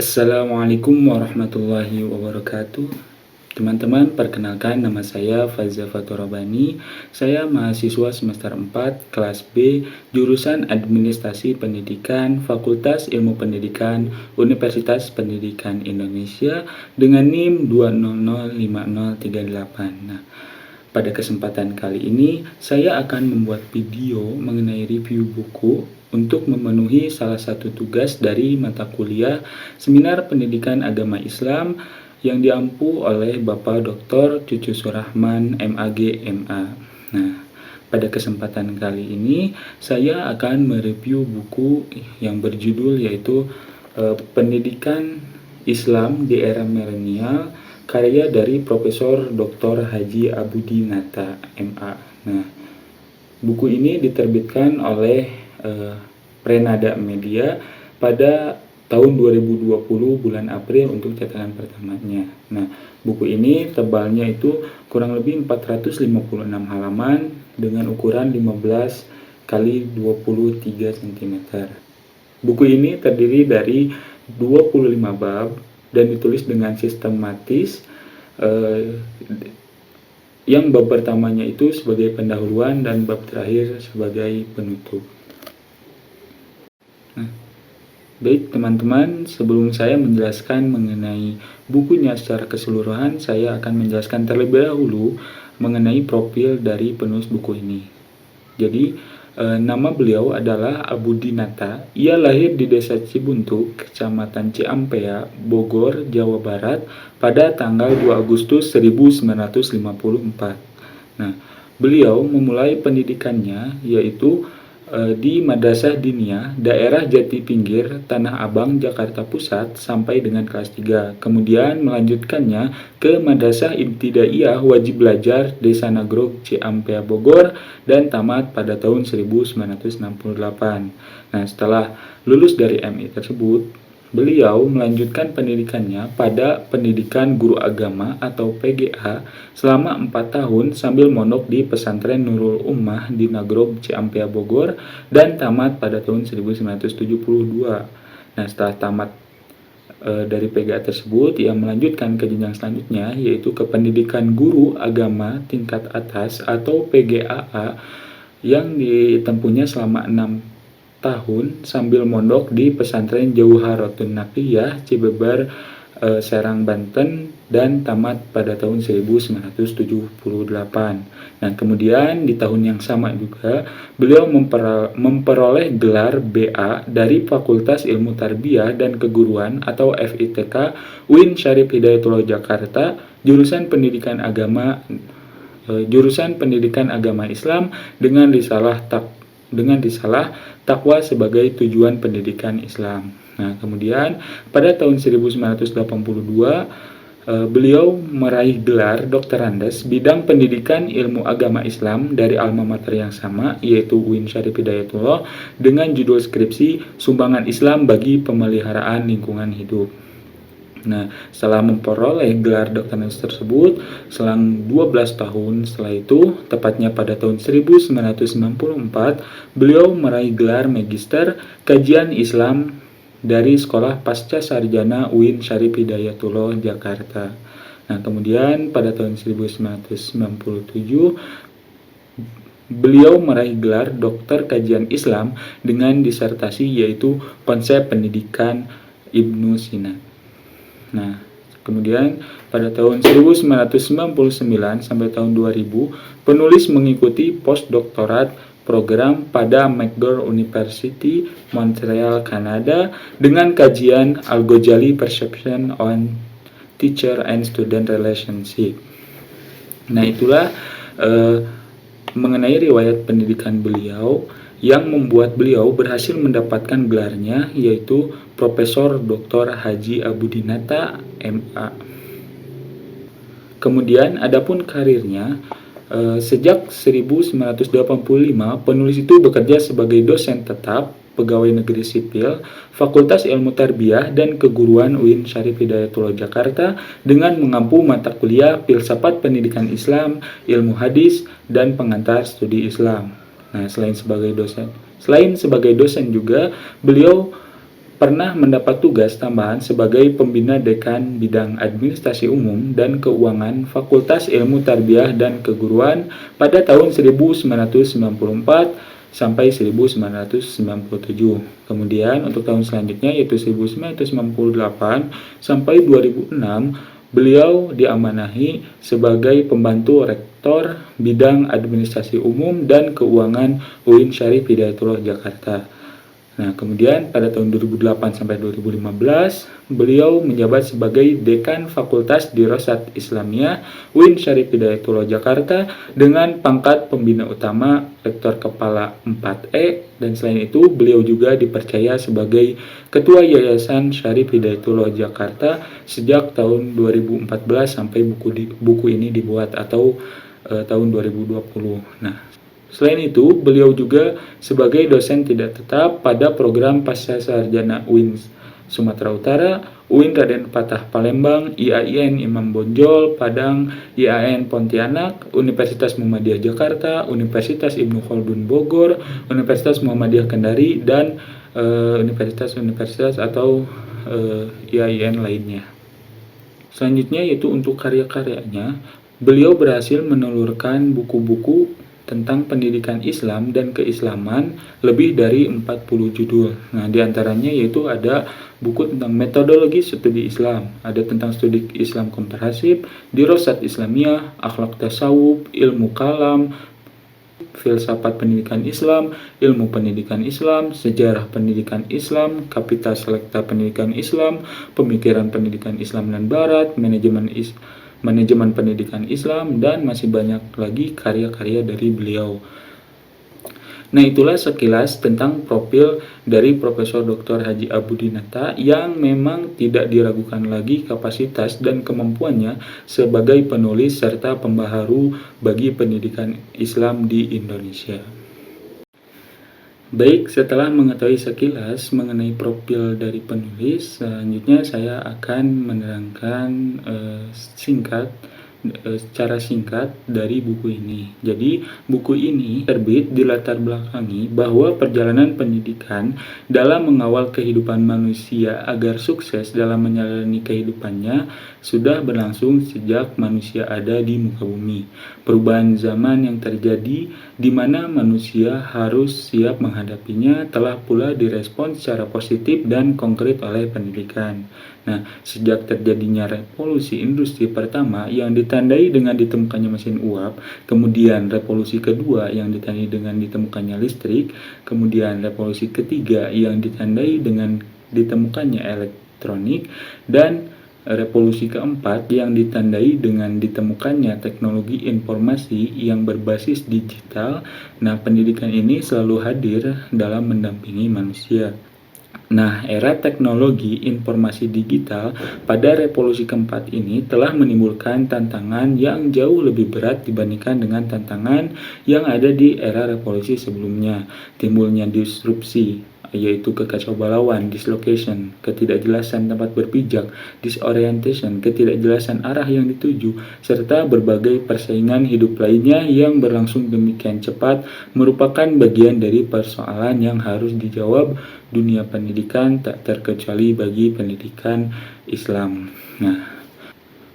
Assalamualaikum warahmatullahi wabarakatuh. Teman-teman, perkenalkan nama saya Fazza Faturabani. Saya mahasiswa semester 4 kelas B, jurusan Administrasi Pendidikan, Fakultas Ilmu Pendidikan, Universitas Pendidikan Indonesia dengan NIM 2005038. Nah, pada kesempatan kali ini, saya akan membuat video mengenai review buku untuk memenuhi salah satu tugas dari mata kuliah Seminar Pendidikan Agama Islam yang diampu oleh Bapak Dr. Cucu Surahman, MAG, MA. Nah, pada kesempatan kali ini, saya akan mereview buku yang berjudul yaitu Pendidikan Islam di Era Milenial, karya dari Profesor Dr. Haji Abudinata, MA. Nah, buku ini diterbitkan oleh Prenada Media pada tahun 2020 bulan April untuk cetakan pertamanya. Nah, buku ini tebalnya itu kurang lebih 456 halaman dengan ukuran 15 kali 23 cm. Buku ini terdiri dari 25 bab dan ditulis dengan sistematis, yang bab pertamanya itu sebagai pendahuluan dan bab terakhir sebagai penutup. Nah, baik teman-teman, sebelum saya menjelaskan mengenai bukunya secara keseluruhan, saya akan menjelaskan terlebih dahulu mengenai profil dari penulis buku ini. Jadi, nama beliau adalah Abudinata. Ia lahir di Desa Cibuntu, Kecamatan Ciampea, Bogor, Jawa Barat pada tanggal 2 Agustus 1954. Nah, beliau memulai pendidikannya yaitu di Madrasah Diniyah, daerah Jati Pinggir, Tanah Abang, Jakarta Pusat sampai dengan kelas 3. Kemudian melanjutkannya ke Madrasah Ibtidaiyah Wajib Belajar Desa Nagrog, Ciampea, Bogor dan tamat pada tahun 1968. Nah, setelah lulus dari MI tersebut, beliau melanjutkan pendidikannya pada pendidikan guru agama atau PGA selama 4 tahun sambil mondok di pesantren Nurul Ummah di Nagrog, Ciampea, Bogor dan tamat pada tahun 1972. Nah, setelah tamat dari PGA tersebut, ia melanjutkan ke jenjang selanjutnya yaitu ke pendidikan guru agama tingkat atas atau PGAA yang ditempuhnya selama 6 tahun sambil mondok di pesantren Jauharatun Naqiyah Cibeber, Serang, Banten dan tamat pada tahun 1978. Nah, kemudian di tahun yang sama juga beliau memperoleh gelar BA dari Fakultas Ilmu Tarbiyah dan Keguruan atau FITK UIN Syarif Hidayatullah Jakarta, jurusan Pendidikan Agama Islam dengan risalah takwa sebagai tujuan pendidikan Islam. Nah, kemudian pada tahun 1982 beliau meraih gelar Dr. Andes bidang pendidikan ilmu agama Islam dari alma mater yang sama yaitu UIN Syarif Hidayatullah dengan judul skripsi Sumbangan Islam bagi Pemeliharaan Lingkungan Hidup. Nah, setelah memperoleh gelar doktoratus tersebut, selang 12 tahun setelah itu, tepatnya pada tahun 1994, beliau meraih gelar Magister Kajian Islam dari Sekolah Pasca Sarjana UIN Syarif Hidayatullah Jakarta. Nah, kemudian pada tahun 1997, beliau meraih gelar Doktor Kajian Islam dengan disertasi yaitu Konsep Pendidikan Ibnu Sina. Nah, kemudian pada tahun 1999 sampai tahun 2000, penulis mengikuti postdoktorat program pada McGill University, Montreal, Kanada dengan kajian Al-Ghazali Perception on Teacher and Student Relationship. Nah, itulah mengenai riwayat pendidikan beliau yang membuat beliau berhasil mendapatkan gelarnya yaitu Profesor Dr. Haji Abudinata, MA. Kemudian adapun karirnya, sejak 1985 penulis itu bekerja sebagai dosen tetap pegawai negeri sipil Fakultas Ilmu Tarbiyah dan Keguruan UIN Syarif Hidayatullah Jakarta dengan mengampu mata kuliah Filsafat Pendidikan Islam, Ilmu Hadis, dan Pengantar Studi Islam. Nah, selain sebagai dosen juga, beliau pernah mendapat tugas tambahan sebagai pembina dekan bidang administrasi umum dan keuangan Fakultas Ilmu Tarbiyah dan Keguruan pada tahun 1994 sampai 1997. Kemudian untuk tahun selanjutnya yaitu 1998 sampai 2006, beliau diamanahi sebagai pembantu rektor bidang administrasi umum dan keuangan UIN Syarif Hidayatullah Jakarta. Nah, kemudian pada tahun 2008 sampai 2015, beliau menjabat sebagai Dekan Fakultas Dirosat Islamiyah UIN Syarif Hidayatullah Jakarta dengan pangkat pembina utama Rektor Kepala 4E, dan selain itu beliau juga dipercaya sebagai Ketua Yayasan Syarif Hidayatullah Jakarta sejak tahun 2014 sampai buku ini dibuat atau tahun 2020. Nah, selain itu, beliau juga sebagai dosen tidak tetap pada program Pascasarjana UIN Sumatera Utara, UIN Raden Patah Palembang, IAIN Imam Bonjol Padang, IAIN Pontianak, Universitas Muhammadiyah Jakarta, Universitas Ibnu Khaldun Bogor, Universitas Muhammadiyah Kendari, dan universitas-universitas atau IAIN lainnya. Selanjutnya yaitu untuk karya-karyanya, beliau berhasil menelurkan buku-buku tentang pendidikan Islam dan keislaman lebih dari 40 judul. Nah, diantaranya yaitu ada buku tentang metodologi studi Islam, ada tentang studi Islam komprehensif, Dirosat Islamiyah, Akhlak Tasawuf, Ilmu Kalam, Filsafat Pendidikan Islam, Ilmu Pendidikan Islam, Sejarah Pendidikan Islam, Kapital Selekta Pendidikan Islam, Pemikiran Pendidikan Islam dan Barat, Manajemen Pendidikan Islam, dan masih banyak lagi karya-karya dari beliau. Nah, itulah sekilas tentang profil dari Profesor Dr. Haji Abudinata yang memang tidak diragukan lagi kapasitas dan kemampuannya sebagai penulis serta pembaharu bagi pendidikan Islam di Indonesia. Baik, setelah mengetahui sekilas mengenai profil dari penulis, selanjutnya saya akan menerangkan secara singkat dari buku ini. Jadi, buku ini terbit dilatar belakangi bahwa perjalanan pendidikan dalam mengawal kehidupan manusia agar sukses dalam menjalani kehidupannya sudah berlangsung sejak manusia ada di muka bumi. Perubahan zaman yang terjadi di mana manusia harus siap menghadapinya telah pula direspon secara positif dan konkret oleh pendidikan. Nah, sejak terjadinya revolusi industri pertama yang ditandai dengan ditemukannya mesin uap, kemudian revolusi kedua yang ditandai dengan ditemukannya listrik, kemudian revolusi ketiga yang ditandai dengan ditemukannya elektronik, dan revolusi keempat yang ditandai dengan ditemukannya teknologi informasi yang berbasis digital. Nah, pendidikan ini selalu hadir dalam mendampingi manusia. Nah, era teknologi informasi digital pada revolusi keempat ini telah menimbulkan tantangan yang jauh lebih berat dibandingkan dengan tantangan yang ada di era revolusi sebelumnya. Timbulnya disrupsi, yaitu kekacaubalauan, dislocation, ketidakjelasan tempat berpijak, disorientation, ketidakjelasan arah yang dituju, serta berbagai persaingan hidup lainnya yang berlangsung demikian cepat merupakan bagian dari persoalan yang harus dijawab dunia pendidikan, tak terkecuali bagi pendidikan Islam. Nah,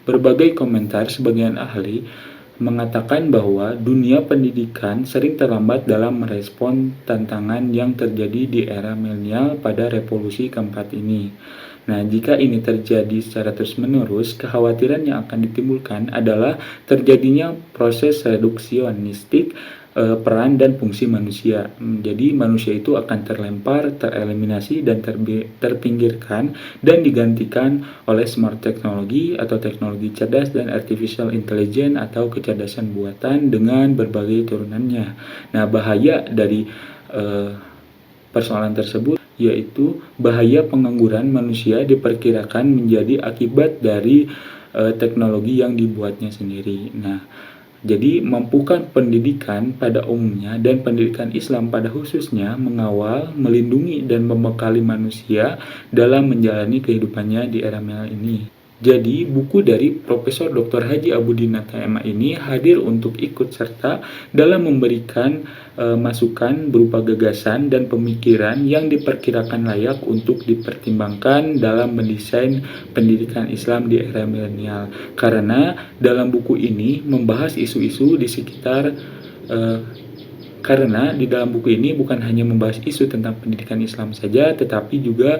berbagai komentar sebagian ahli mengatakan bahwa dunia pendidikan sering terlambat dalam merespon tantangan yang terjadi di era milenial pada revolusi keempat ini. Nah, jika ini terjadi secara terus-menerus, kekhawatiran yang akan ditimbulkan adalah terjadinya proses reduksionistik peran dan fungsi manusia. Jadi manusia itu akan terlempar, tereliminasi, dan terpinggirkan dan digantikan oleh smart teknologi atau teknologi cerdas dan artificial intelligence atau kecerdasan buatan dengan berbagai turunannya. Nah, bahaya dari persoalan tersebut yaitu bahaya pengangguran manusia diperkirakan menjadi akibat dari teknologi yang dibuatnya sendiri. Nah, jadi mampukan pendidikan pada umumnya dan pendidikan Islam pada khususnya mengawal, melindungi, dan membekali manusia dalam menjalani kehidupannya di era milenial ini. Jadi, buku dari Profesor Dr. Haji Abudinata MA ini hadir untuk ikut serta dalam memberikan masukan berupa gagasan dan pemikiran yang diperkirakan layak untuk dipertimbangkan dalam mendesain pendidikan Islam di era milenial. Karena dalam buku ini membahas isu-isu di sekitar karena di dalam buku ini bukan hanya membahas isu tentang pendidikan Islam saja, tetapi juga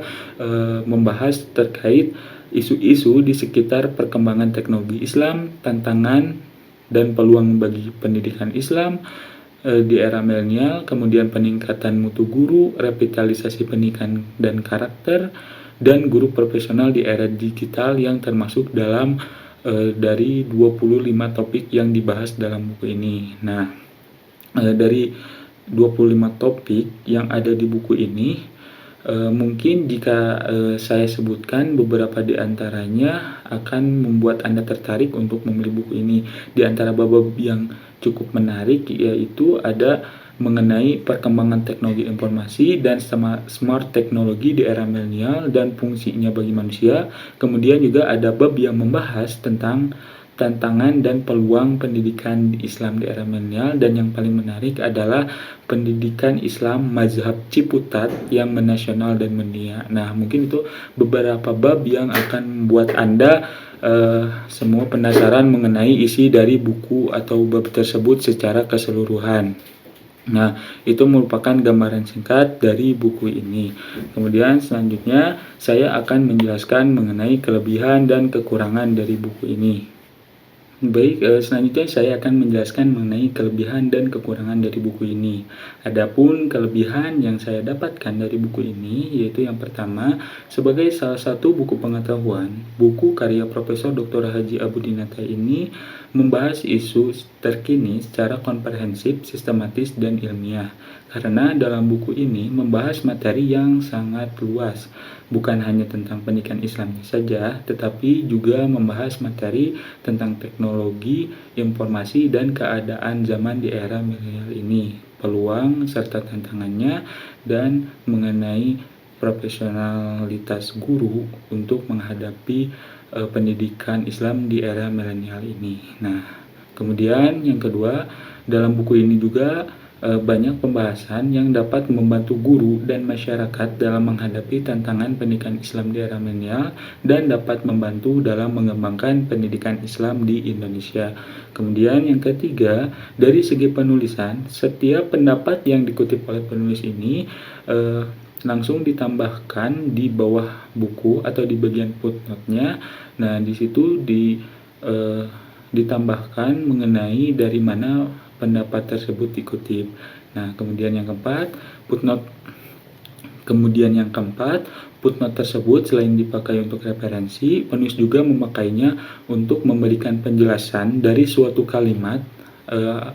membahas terkait isu-isu di sekitar perkembangan teknologi Islam, tantangan dan peluang bagi pendidikan Islam di era milenial, kemudian peningkatan mutu guru, revitalisasi pendidikan dan karakter, dan guru profesional di era digital yang termasuk dalam dari 25 topik yang dibahas dalam buku ini. Nah, dari 25 topik yang ada di buku ini, mungkin jika saya sebutkan beberapa di antaranya akan membuat Anda tertarik untuk membeli buku ini. Di antara bab-bab yang cukup menarik yaitu ada mengenai perkembangan teknologi informasi dan smart teknologi di era milenial dan fungsinya bagi manusia. Kemudian juga ada bab yang membahas tentang tantangan dan peluang pendidikan Islam di era milenial, dan yang paling menarik adalah pendidikan Islam mazhab Ciputat yang menasional dan mendunia. Nah, mungkin itu beberapa bab yang akan membuat Anda semua penasaran mengenai isi dari buku atau bab tersebut secara keseluruhan. Nah, itu merupakan gambaran singkat dari buku ini. Kemudian selanjutnya saya akan menjelaskan mengenai kelebihan dan kekurangan dari buku ini. Baik, selanjutnya saya akan menjelaskan mengenai kelebihan dan kekurangan dari buku ini. Adapun kelebihan yang saya dapatkan dari buku ini yaitu yang pertama, sebagai salah satu buku pengetahuan, buku karya Profesor Dr. Haji Abudinata ini membahas isu terkini secara komprehensif, sistematis, dan ilmiah. Karena dalam buku ini membahas materi yang sangat luas, bukan hanya tentang pendidikan Islamnya saja, tetapi juga membahas materi tentang teknologi, informasi, dan keadaan zaman di era milenial ini, peluang serta tantangannya, dan mengenai profesionalitas guru untuk menghadapi pendidikan Islam di era milenial ini. Nah, kemudian yang kedua, dalam buku ini juga banyak pembahasan yang dapat membantu guru dan masyarakat dalam menghadapi tantangan pendidikan Islam di era milenial dan dapat membantu dalam mengembangkan pendidikan Islam di Indonesia. Kemudian yang ketiga, dari segi penulisan, setiap pendapat yang dikutip oleh penulis ini langsung ditambahkan di bawah buku atau di bagian footnote-nya. Nah, di situ ditambahkan mengenai dari mana pendapat tersebut dikutip. Nah, kemudian yang keempat, footnote tersebut selain dipakai untuk referensi, penulis juga memakainya untuk memberikan penjelasan dari suatu kalimat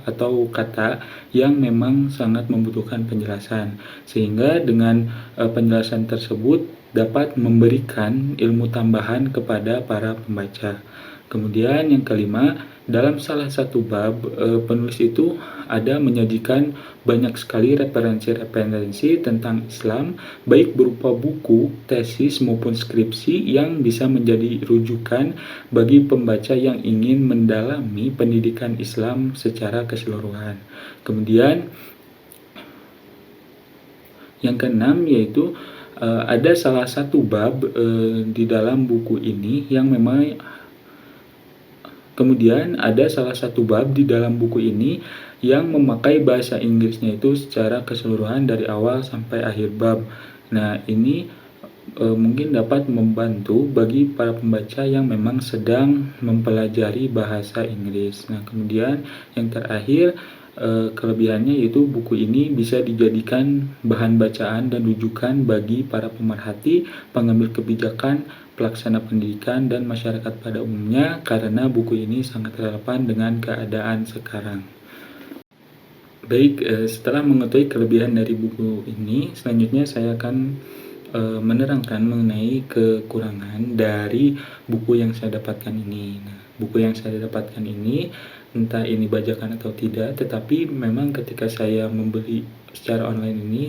atau kata yang memang sangat membutuhkan penjelasan, sehingga dengan penjelasan tersebut dapat memberikan ilmu tambahan kepada para pembaca. Kemudian yang kelima, dalam salah satu bab penulis itu ada menyajikan banyak sekali referensi-referensi tentang Islam, baik berupa buku, tesis maupun skripsi yang bisa menjadi rujukan bagi pembaca yang ingin mendalami pendidikan Islam secara keseluruhan. Kemudian yang keenam yaitu ada salah satu bab di dalam buku ini yang memang Kemudian ada salah satu bab di dalam buku ini yang memakai bahasa Inggrisnya itu secara keseluruhan dari awal sampai akhir bab. Nah, ini mungkin dapat membantu bagi para pembaca yang memang sedang mempelajari bahasa Inggris. Nah, kemudian yang terakhir, kelebihannya yaitu buku ini bisa dijadikan bahan bacaan dan rujukan bagi para pemerhati, pengambil kebijakan, pelaksana pendidikan, dan masyarakat pada umumnya, karena buku ini sangat relevan dengan keadaan sekarang. Baik, setelah mengetahui kelebihan dari buku ini, selanjutnya saya akan menerangkan mengenai kekurangan dari buku yang saya dapatkan ini. Nah, buku yang saya dapatkan ini, entah ini bajakan atau tidak, tetapi memang ketika saya membeli secara online ini,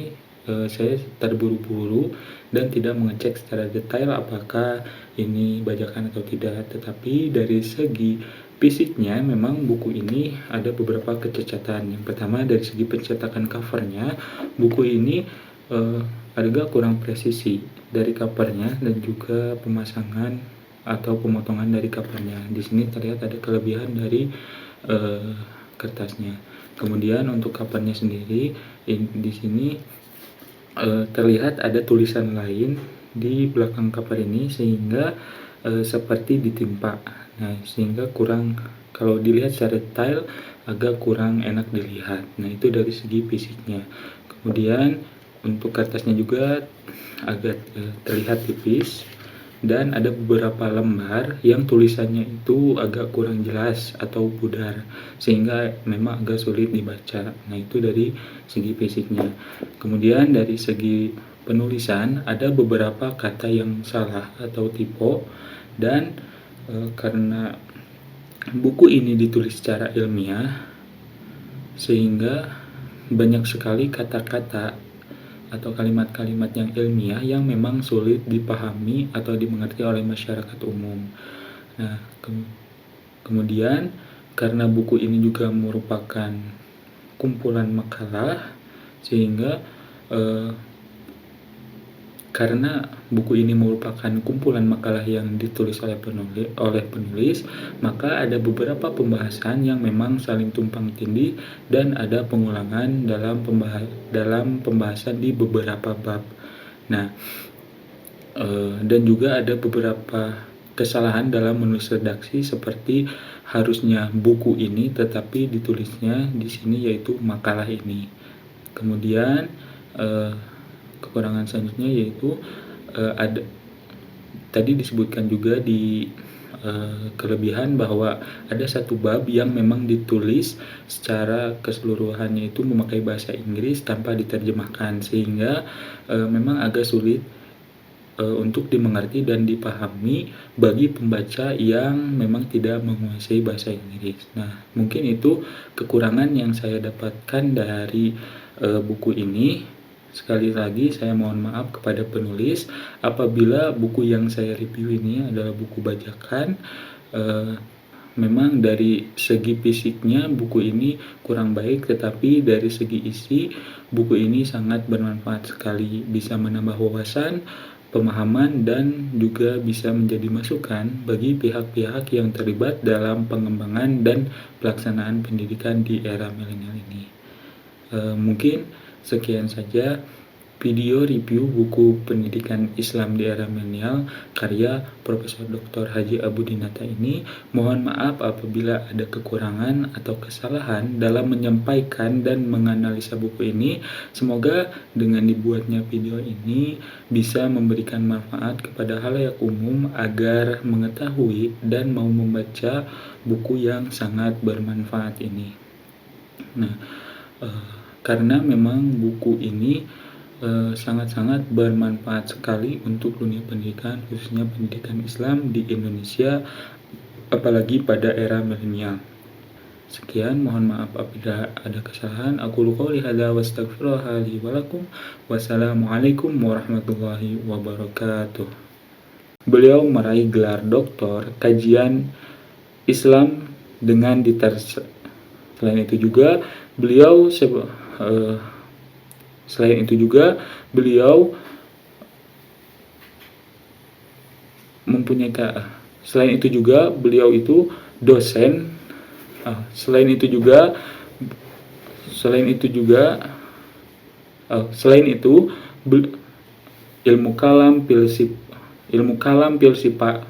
saya terburu-buru dan tidak mengecek secara detail apakah ini bajakan atau tidak. Tetapi dari segi fisiknya memang buku ini ada beberapa kecacatan. Yang pertama dari segi pencetakan covernya, buku ini agak kurang presisi dari covernya dan juga pemasangan atau pemotongan dari covernya. Di sini terlihat ada kelebihan dari kertasnya. Kemudian untuk covernya sendiri, di sini terlihat ada tulisan lain di belakang cover ini sehingga seperti ditimpa. Nah, sehingga kurang, kalau dilihat secara detail agak kurang enak dilihat. Nah, itu dari segi fisiknya. Kemudian untuk kertasnya juga agak terlihat tipis dan ada beberapa lembar yang tulisannya itu agak kurang jelas atau pudar sehingga memang agak sulit dibaca. Nah, itu dari segi fisiknya. Kemudian dari segi penulisan ada beberapa kata yang salah atau typo dan karena buku ini ditulis secara ilmiah sehingga banyak sekali kata-kata atau kalimat-kalimat yang ilmiah yang memang sulit dipahami atau dimengerti oleh masyarakat umum. Nah, kemudian karena buku ini juga merupakan kumpulan makalah sehingga karena buku ini merupakan kumpulan makalah yang ditulis oleh penulis, maka ada beberapa pembahasan yang memang saling tumpang tindih dan ada pengulangan dalam pembahasan di beberapa bab. Nah, dan juga ada beberapa kesalahan dalam menulis redaksi seperti harusnya buku ini tetapi ditulisnya di sini yaitu makalah ini. Kemudian kekurangan selanjutnya yaitu ada tadi disebutkan juga di kelebihan bahwa ada satu bab yang memang ditulis secara keseluruhannya itu memakai bahasa Inggris tanpa diterjemahkan sehingga memang agak sulit untuk dimengerti dan dipahami bagi pembaca yang memang tidak menguasai bahasa Inggris. Nah, mungkin itu kekurangan yang saya dapatkan dari buku ini. Sekali lagi saya mohon maaf kepada penulis apabila buku yang saya review ini adalah buku bajakan. Memang dari segi fisiknya buku ini kurang baik, tetapi dari segi isi buku ini sangat bermanfaat sekali, bisa menambah wawasan, pemahaman, dan juga bisa menjadi masukan bagi pihak-pihak yang terlibat dalam pengembangan dan pelaksanaan pendidikan di era milenial ini. Mungkin sekian saja video review buku Pendidikan Islam di Era Milenial karya Profesor Dr. Haji Abudinata ini. Mohon maaf apabila ada kekurangan atau kesalahan dalam menyampaikan dan menganalisa buku ini. Semoga dengan dibuatnya video ini bisa memberikan manfaat kepada halayak umum agar mengetahui dan mau membaca buku yang sangat bermanfaat ini. Nah, karena memang buku ini sangat-sangat bermanfaat sekali untuk dunia pendidikan, khususnya pendidikan Islam di Indonesia, apalagi pada era milenial. Sekian, mohon maaf apabila ada kesalahan. Aku qouli hadza wa astaghfirullah li wa lakum. Wassalamualaikum warahmatullahi wabarakatuh. Beliau meraih gelar doktor kajian Islam dengan diterjemahkan. Selain itu juga beliau mempunyai selain itu juga beliau itu dosen. Selain itu ilmu kalam filsafat